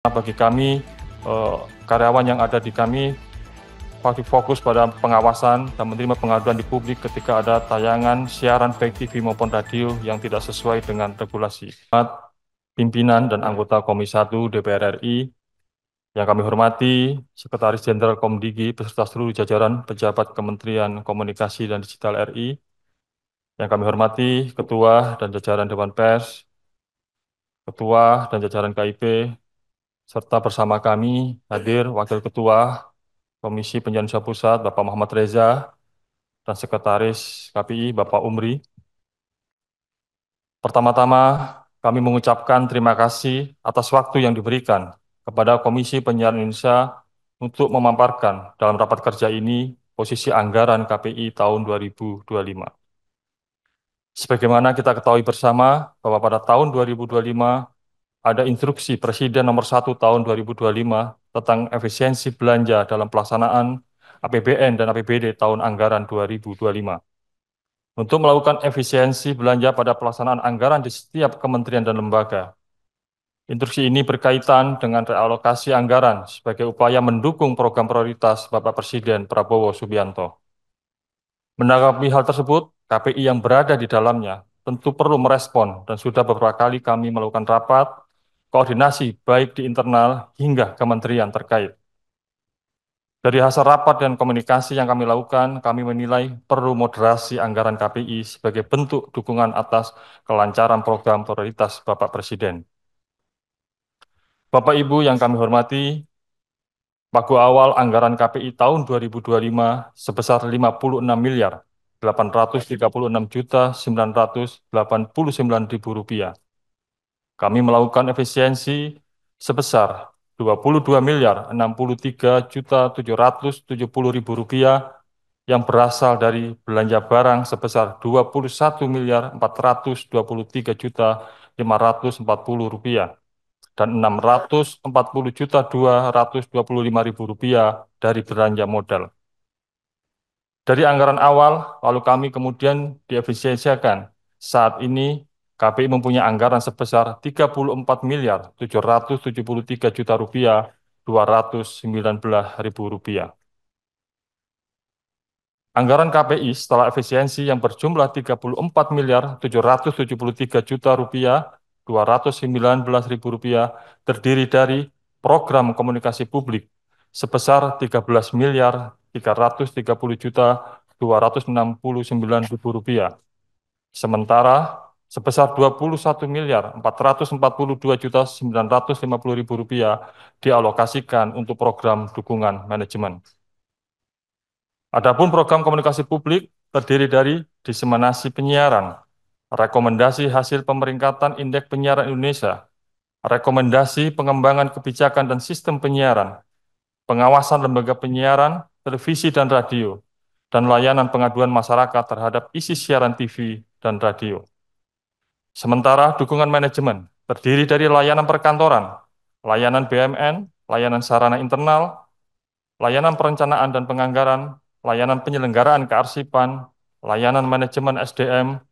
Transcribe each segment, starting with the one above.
Bagi kami, karyawan yang ada di kami fokus pada pengawasan dan menerima pengaduan di publik ketika ada tayangan siaran baik TV maupun radio yang tidak sesuai dengan regulasi. Pimpinan dan anggota Komisi 1 DPR RI, yang kami hormati Sekretaris Jenderal Komdigi beserta seluruh jajaran pejabat Kementerian Komunikasi dan Digital RI, yang kami hormati Ketua dan jajaran Dewan Pers, Ketua dan jajaran KIP, serta bersama kami hadir Wakil Ketua Komisi Penyiaran Indonesia Pusat, Bapak Muhammad Reza, dan Sekretaris KPI, Bapak Umri. Pertama-tama, kami mengucapkan terima kasih atas waktu yang diberikan kepada Komisi Penyiaran Indonesia untuk memaparkan dalam rapat kerja ini posisi anggaran KPI tahun 2025. Sebagaimana kita ketahui bersama bahwa pada tahun 2025 ada instruksi Presiden nomor 1 tahun 2025 tentang efisiensi belanja dalam pelaksanaan APBN dan APBD tahun anggaran 2025. Untuk melakukan efisiensi belanja pada pelaksanaan anggaran di setiap kementerian dan lembaga. Instruksi ini berkaitan dengan realokasi anggaran sebagai upaya mendukung program prioritas Bapak Presiden Prabowo Subianto. Menanggapi hal tersebut, KPI yang berada di dalamnya tentu perlu merespon dan sudah beberapa kali kami melakukan rapat koordinasi baik di internal hingga kementerian terkait. Dari hasil rapat dan komunikasi yang kami lakukan, kami menilai perlu moderasi anggaran KPI sebagai bentuk dukungan atas kelancaran program prioritas Bapak Presiden. Bapak Ibu yang kami hormati, pagu awal anggaran KPI tahun 2025 sebesar 56 miliar 836.989.000 rupiah. Kami melakukan efisiensi sebesar 22 miliar 63.770.000 rupiah yang berasal dari belanja barang sebesar 21 miliar 423.540 rupiah dan 640.225.000 rupiah dari belanja modal. Dari anggaran awal, lalu kami kemudian diefisiensikan. Saat ini KPI mempunyai anggaran sebesar 34 miliar 773 juta rupiah 219.000 rupiah. Anggaran KPI setelah efisiensi yang berjumlah 34 miliar 773 juta rupiah 219.000 rupiah terdiri dari program komunikasi publik sebesar 13 miliar 330 juta 269.000 rupiah. Sementara sebesar 21 miliar 442 juta 950.000 rupiah dialokasikan untuk program dukungan manajemen. Adapun program komunikasi publik terdiri dari diseminasi penyiaran, rekomendasi hasil pemeringkatan Indeks Penyiaran Indonesia, rekomendasi pengembangan kebijakan dan sistem penyiaran, pengawasan lembaga penyiaran, televisi dan radio, dan layanan pengaduan masyarakat terhadap isi siaran TV dan radio. Sementara dukungan manajemen terdiri dari layanan perkantoran, layanan BUMN, layanan sarana internal, layanan perencanaan dan penganggaran, layanan penyelenggaraan kearsipan, layanan manajemen SDM,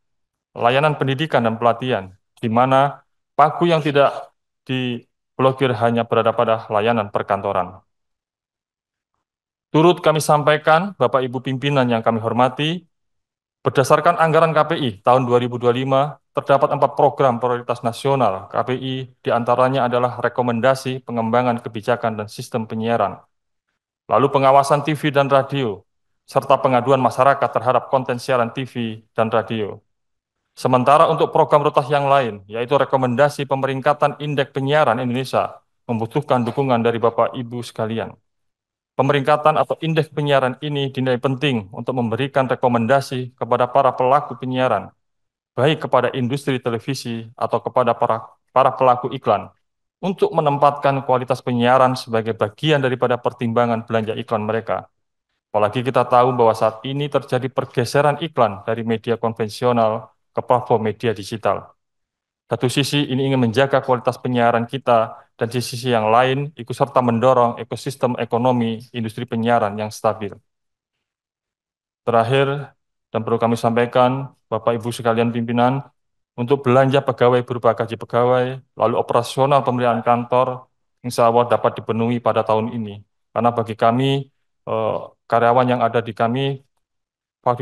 layanan pendidikan dan pelatihan, di mana pagu yang tidak diblokir hanya berada pada layanan perkantoran. Turut kami sampaikan, Bapak Ibu pimpinan yang kami hormati, berdasarkan anggaran KPI tahun 2025, terdapat 4 program prioritas nasional KPI, diantaranya adalah rekomendasi pengembangan kebijakan dan sistem penyiaran, lalu pengawasan TV dan radio, serta pengaduan masyarakat terhadap konten siaran TV dan radio. Sementara untuk program prioritas yang lain, yaitu rekomendasi pemeringkatan Indeks Penyiaran Indonesia, membutuhkan dukungan dari Bapak Ibu sekalian. Pemeringkatan atau indeks penyiaran ini dinilai penting untuk memberikan rekomendasi kepada para pelaku penyiaran, baik kepada industri televisi atau kepada para pelaku iklan, untuk menempatkan kualitas penyiaran sebagai bagian daripada pertimbangan belanja iklan mereka. Apalagi kita tahu bahwa saat ini terjadi pergeseran iklan dari media konvensional ke platform media digital. Satu sisi ini ingin menjaga kualitas penyiaran kita, dan di sisi yang lain ikut serta mendorong ekosistem ekonomi industri penyiaran yang stabil. Terakhir, dan perlu kami sampaikan, Bapak Ibu sekalian pimpinan, untuk belanja pegawai berupa gaji pegawai, lalu operasional pemeliharaan kantor, insya Allah dapat dipenuhi pada tahun ini. Karena bagi kami, eh, karyawan yang ada di kami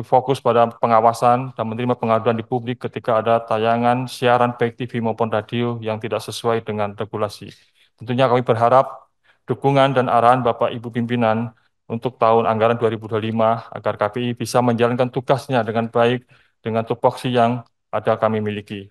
fokus pada pengawasan dan menerima pengaduan di publik ketika ada tayangan siaran baik TV maupun radio yang tidak sesuai dengan regulasi. Tentunya kami berharap dukungan dan arahan Bapak Ibu pimpinan untuk tahun anggaran 2025 agar KPI bisa menjalankan tugasnya dengan baik dengan tupoksi yang ada kami miliki.